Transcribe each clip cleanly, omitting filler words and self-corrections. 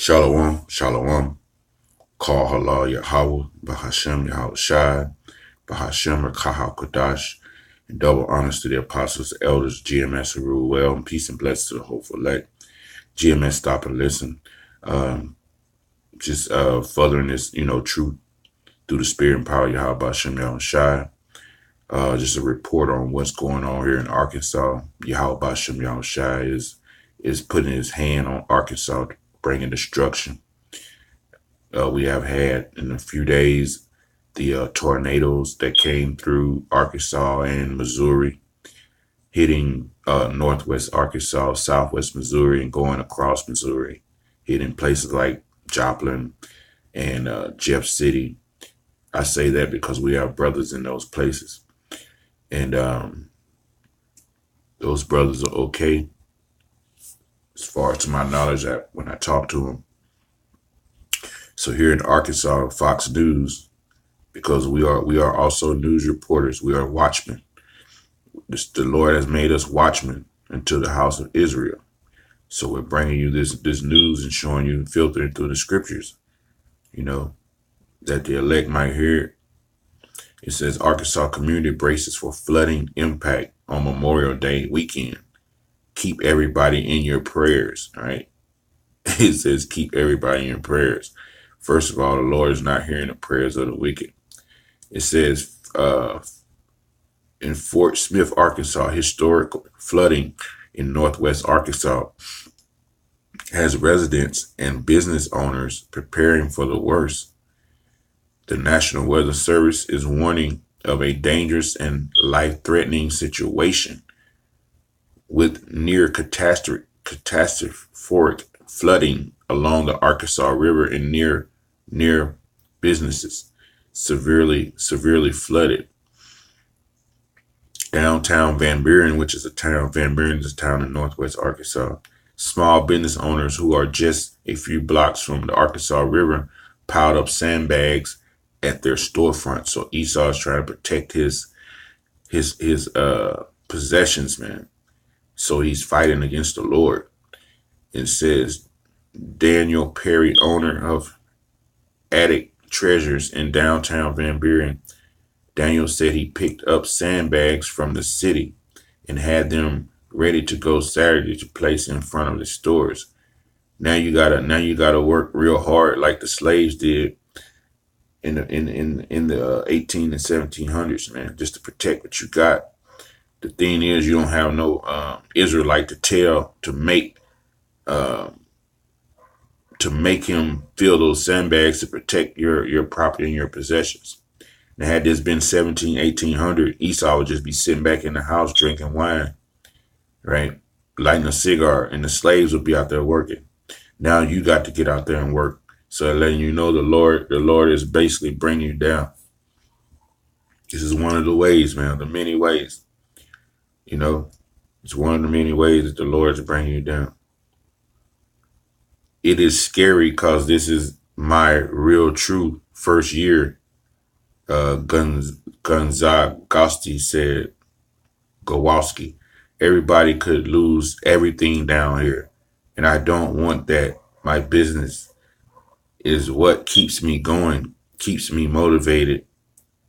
Shalom, shalom. Call halal Yahweh, Bahashem Yahweh Shai, Bahashem Rakahal Kodash, and double honors to the apostles, the elders, GMS who rule well, and peace and blessings to the hopeful elect. GMS, stop and listen. Just furthering this, truth through the spirit and power of Yahweh Bahashem Yahweh Shai. Just a report on what's going on here in Arkansas. Yahweh Bahashem Yahweh Shai is putting his hand on Arkansas, bringing destruction. We have had in a few days the tornadoes that came through Arkansas and Missouri, hitting northwest Arkansas, southwest Missouri, and going across Missouri, hitting places like Joplin and Jeff City. I say that because we have brothers in those places. And those brothers are okay, as far as to my knowledge, when I talk to them. So here in Arkansas, Fox News, because we are also news reporters, we are watchmen. The Lord has made us watchmen unto the house of Israel. So we're bringing you this news and showing you, filtering through the scriptures, that the elect might hear it. It says Arkansas community braces for flooding impact on Memorial Day weekend. Keep everybody in your prayers, right? It says keep everybody in your prayers. First of all, the Lord is not hearing the prayers of the wicked. It says in Fort Smith, Arkansas, historic flooding in northwest Arkansas has residents and business owners preparing for the worst. The National Weather Service is warning of a dangerous and life-threatening situation with near catastrophic flooding along the Arkansas River and near businesses severely flooded. Downtown Van Buren, which is a town, Van Buren is a town in northwest Arkansas. Small business owners who are just a few blocks from the Arkansas River piled up sandbags at their storefront. So Esau is trying to protect his possessions, man. So he's fighting against the Lord. It says Daniel Perry, owner of Attic Treasures in downtown Van Buren. Daniel said he picked up sandbags from the city and had them ready to go Saturday to place in front of the stores. Now you gotta work real hard like the slaves did in the 18 and 1700s, man, just to protect what you got. The thing is, you don't have no Israelite to make him fill those sandbags to protect your property and your possessions. Now, had this been 1800, Esau would just be sitting back in the house drinking wine, right? Lighting a cigar, and the slaves would be out there working. Now you got to get out there and work. So letting you know the Lord is basically bringing you down. This is one of the ways, man, the many ways. It's one of the many ways that the Lord is bringing you down. It is scary because this is my real true first year. Gonzagowski said, Gowalski, everybody could lose everything down here. And I don't want that. My business is what keeps me going, keeps me motivated,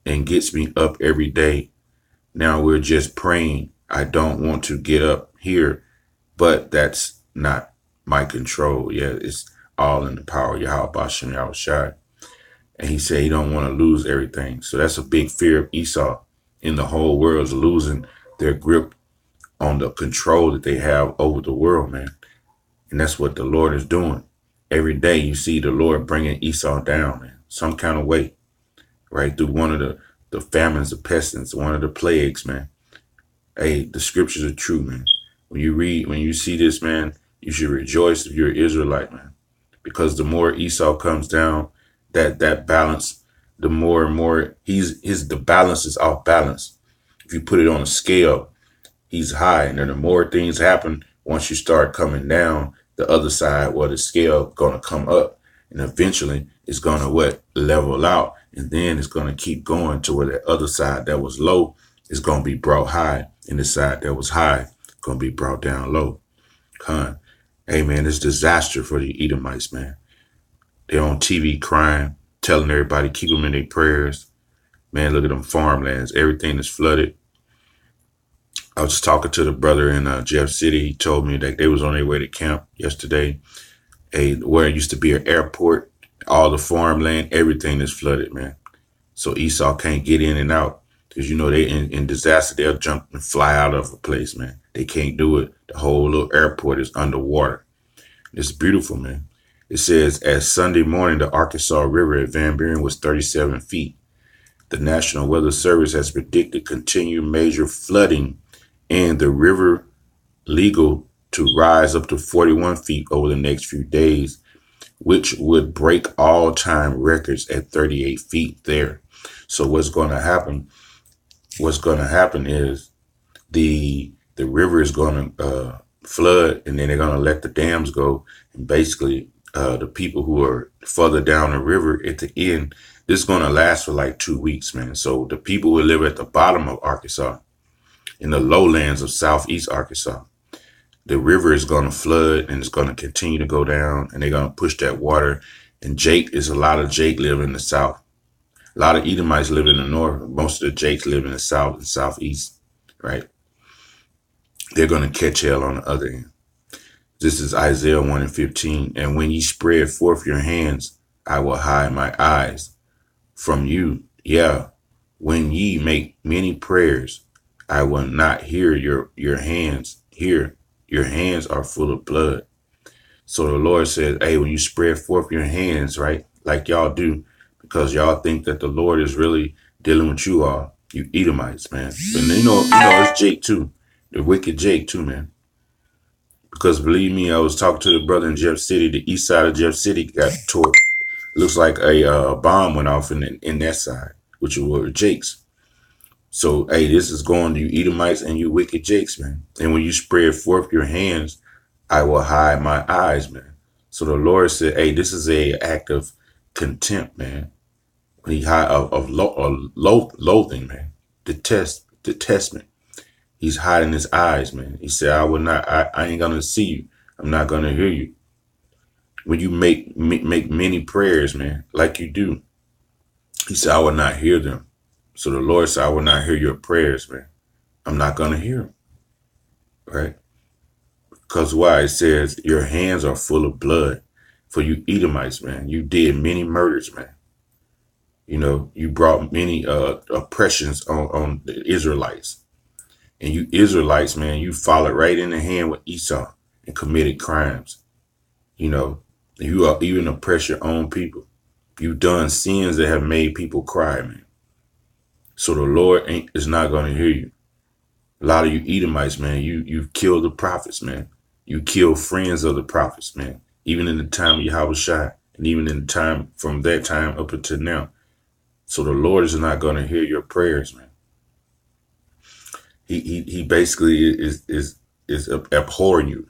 and gets me up every day. Now we're just praying. I don't want to get up here, but that's not my control. Yeah, it's all in the power of Yahweh Bashem Yahweh Shai. And he said he don't want to lose everything. So that's a big fear of Esau in the whole world, is losing their grip on the control that they have over the world, man. And that's what the Lord is doing. Every day you see the Lord bringing Esau down, man, some kind of way, right? Through one of the famines, the pestilence, one of the plagues, man. Hey, the scriptures are true, man. When you see this, man, you should rejoice if you're an Israelite, man. Because the more Esau comes down, that balance, the more and more the balance is off balance. If you put it on a scale, he's high. And then the more things happen, once you start coming down, the other side, the scale going to come up, and eventually it's going to level out, and then it's going to keep going to where the other side that was low is going to be brought high, and the side that was high going to be brought down low. Hey, man, it's disaster for the Edomites, man. They're on TV crying, telling everybody keep them in their prayers. Man, look at them farmlands. Everything is flooded. I was talking to the brother in Jeff City. He told me that they was on their way to camp yesterday. Where it used to be an airport, all the farmland, everything is flooded, man. So Esau can't get in and out because, you know, they in disaster. They'll jump and fly out of a place, man. They can't do it. The whole little airport is underwater. It's beautiful, man. It says, as Sunday morning, the Arkansas River at Van Buren was 37 feet. The National Weather Service has predicted continued major flooding and the river legal to rise up to 41 feet over the next few days, which would break all-time records at 38 feet there. So what's going to happen? What's going to happen is the river is going to flood, and then they're going to let the dams go, and basically the people who are further down the river at the end, this is going to last for like 2 weeks, man. So the people who live at the bottom of Arkansas, in the lowlands of southeast Arkansas, the river is going to flood and it's going to continue to go down, and they're going to push that water. And Jake, is a lot of Jake live in the south. A lot of Edomites live in the north. Most of the Jakes live in the south and southeast, right? They're going to catch hell on the other end. This is Isaiah 1:15. And when ye spread forth your hands, I will hide my eyes from you. Yeah, when ye make many prayers, I will not hear your hands. Here, your hands are full of blood. So the Lord says, hey, when you spread forth your hands, right, like y'all do, because y'all think that the Lord is really dealing with you all, you Edomites, man. But you know, it's Jake too, the wicked Jake too, man. Because believe me, I was talking to the brother in Jeff City. The east side of Jeff City got torn. Looks like a bomb went off in that side, which were Jake's. So, hey, this is going to you Edomites and you wicked Jakes, man. And when you spread forth your hands, I will hide my eyes, man. So the Lord said, hey, this is a act of contempt, man. When he hide of loathing, man. Detestment. He's hiding his eyes, man. He said, I will not, I ain't going to see you. I'm not going to hear you. When you make many prayers, man, like you do, he said, I will not hear them. So the Lord said, I will not hear your prayers, man. I'm not going to hear them. Right? Because why? It says, your hands are full of blood. For you Edomites, man. You did many murders, man. You know, you brought many oppressions on the Israelites. And you Israelites, man, you followed right in the hand with Esau and committed crimes. You know, you are even oppress your own people. You've done sins that have made people cry, man. So the Lord is not going to hear you. A lot of you Edomites, man, you've killed the prophets, man. You killed friends of the prophets, man. Even in the time of Yahushua, and even in the time from that time up until now. So the Lord is not going to hear your prayers, man. He basically is abhorring you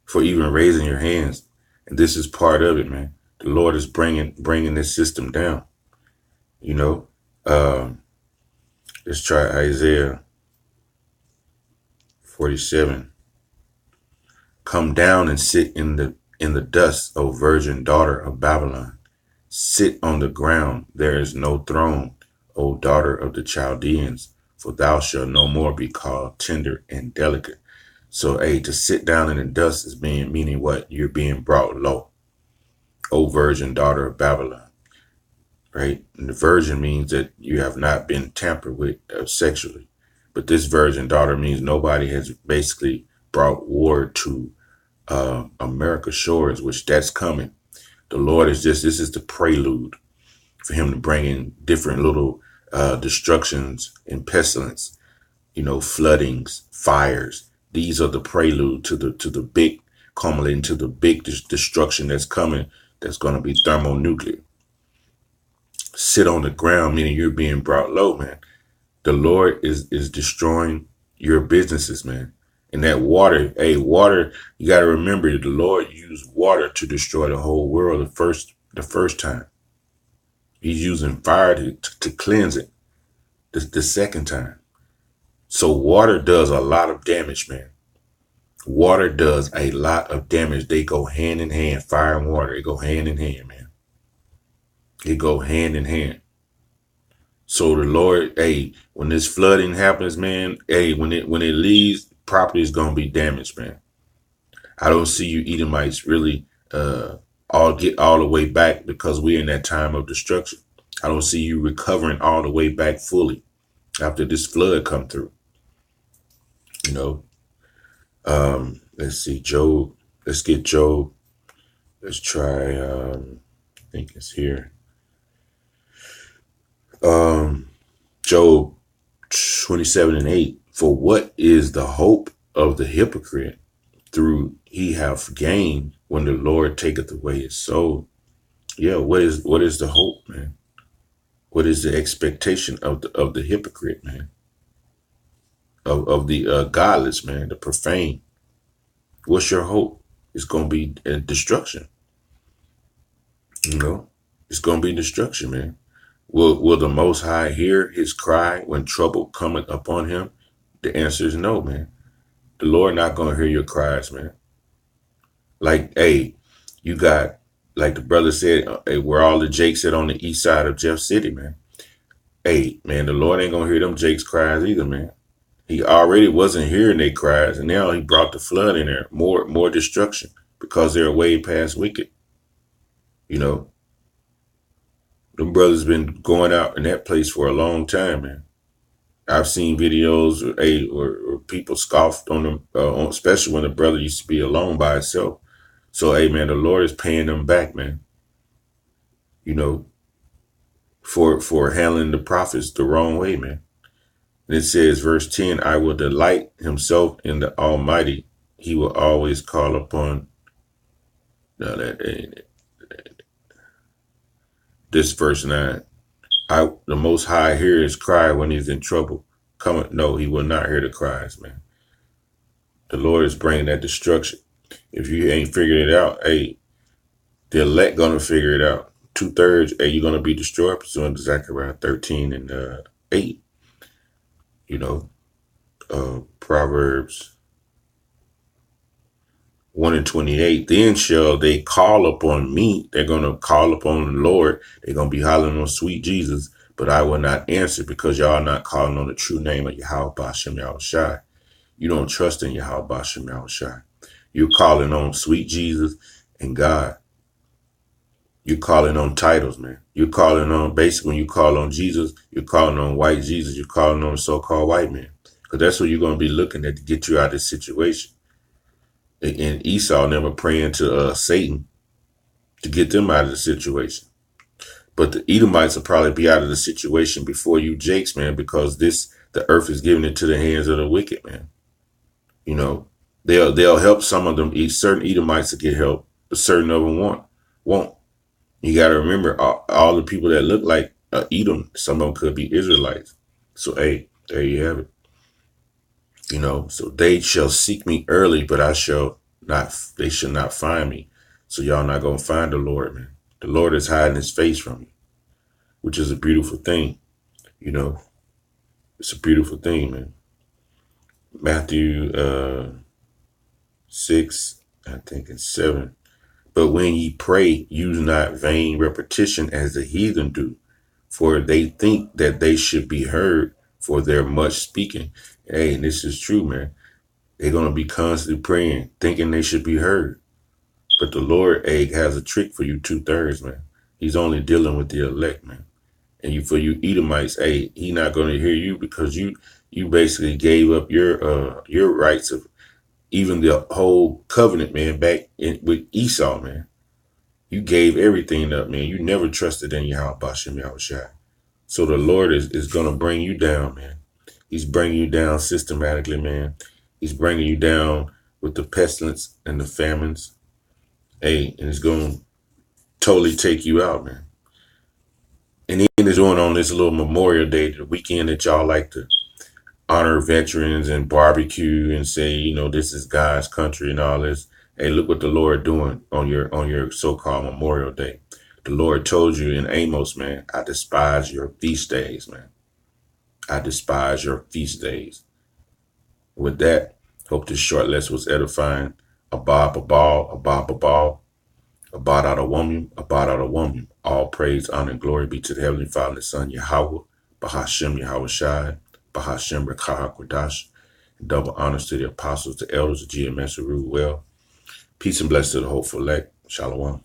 for even raising your hands, and this is part of it, man. The Lord is bringing this system down. You know, let's try Isaiah 47. Come down and sit in the dust, O virgin daughter of Babylon. Sit on the ground. There is no throne, O daughter of the Chaldeans, for thou shalt no more be called tender and delicate. So, hey, to sit down in the dust is meaning what? You're being brought low. O virgin daughter of Babylon, right? And the virgin means that you have not been tampered with sexually. But this virgin daughter means nobody has basically brought war to America's shores, which that's coming. The Lord is this is the prelude for him to bring in different little destructions and pestilence, you know, floodings, fires. These are the prelude to the big, culminating to the big destruction that's coming. That's going to be thermonuclear. Sit on the ground, meaning you're being brought low, man. The Lord is destroying your businesses, man. And that water, water, you got to remember that the Lord used water to destroy the whole world the first time. He's using fire to cleanse it the second time. So water does a lot of damage, man. Water does a lot of damage. They go hand in hand. Fire and water, they go hand in hand, man. It go hand in hand. So the Lord, hey, when this flooding happens, man, hey, when it leaves, property is gonna be damaged, man. I don't see you Edomites really all get all the way back because we're in that time of destruction. I don't see you recovering all the way back fully after this flood come through. You know, let's see, Job. Let's get Job. Let's try. I think it's here. Job 27:8. For what is the hope of the hypocrite? Through he have gained when the Lord taketh away his soul. Yeah, what is the hope, man? What is the expectation of the hypocrite, man? Of the godless, man, the profane. What's your hope? It's gonna be destruction. You know, it's gonna be destruction, man. Will the Most High hear his cry when trouble cometh upon him? The answer is no, man. The Lord not gonna hear your cries, man. Like, hey, you got, like the brother said, hey, where all the Jakes at on the east side of Jeff City, man. Hey, man, the Lord ain't gonna hear them Jakes cries either, man. He already wasn't hearing their cries, and now he brought the flood in there, more destruction because they're way past wicked. You know, them brothers been going out in that place for a long time, man. I've seen videos, or people scoffed on them, especially when the brother used to be alone by himself. So, hey, man, the Lord is paying them back, man. You know, for handling the prophets the wrong way, man. And it says, verse 10, I will delight himself in the Almighty. He will always call upon. No, that ain't it. This verse 9. The Most High hear his cry when he's in trouble. No, he will not hear the cries, man. The Lord is bringing that destruction. If you ain't figured it out, hey, the elect gonna figure it out. 2/3, hey, you're gonna be destroyed, pursuant to Zechariah 13 and 8. You know, Proverbs 1:28. Then shall they call upon me. They're gonna call upon the Lord. They're gonna be hollering on sweet Jesus, but I will not answer because y'all not calling on the true name of Yahweh Bashem Yahushai. You don't trust in Yahweh Bashem Yahushai. You're calling on sweet Jesus and God. You're calling on titles, man. You're calling on, basically, when you call on Jesus, you're calling on white Jesus. You're calling on so-called white man. Because that's what you're going to be looking at to get you out of this situation. And Esau never praying to Satan to get them out of the situation. But the Edomites will probably be out of the situation before you Jakes, man, because the earth is giving it to the hands of the wicked, man. You know, they'll help some of them. Certain Edomites to get help, but certain of them won't. You got to remember all the people that look like Edom. Some of them could be Israelites. So hey, there you have it. You know, so they shall seek me early, but they shall not find me. So y'all not gonna find the Lord, man. The Lord is hiding his face from you, which is a beautiful thing. You know, it's a beautiful thing, man. Matthew 6, I think it's 7. But when ye pray, use not vain repetition as the heathen do, for they think that they should be heard for their much speaking. Hey, and this is true, man. They're going to be constantly praying, thinking they should be heard. But the Lord, has a trick for you 2/3, man. He's only dealing with the elect, man. And for you Edomites, he not going to hear you because you basically gave up your rights of even the whole covenant, man, back with Esau, man. You gave everything up, man. You never trusted in Yahweh Bashem Yahushai. So the Lord is going to bring you down, man. He's bringing you down systematically, man. He's bringing you down with the pestilence and the famines. And it's going to totally take you out, man. And then it's going on this little Memorial Day, the weekend that y'all like to honor veterans and barbecue and say, this is God's country and all this. Hey, look what the Lord doing on your so-called Memorial Day. The Lord told you in Amos, man, I despise your feast days, man. I despise your feast days. With that, hope this short lesson was edifying. A bob, a ball, a bob, a ball. Abad out of woman, abad out of woman. All praise, honor, and glory be to the Heavenly Father and the Son, Yahweh, Bahashem Yahweh Shai, Bahashem Rekah Kodash. Double honors to the apostles, the elders, the GMS who rule well. Peace and blessings to the hopeful elect. Shalom.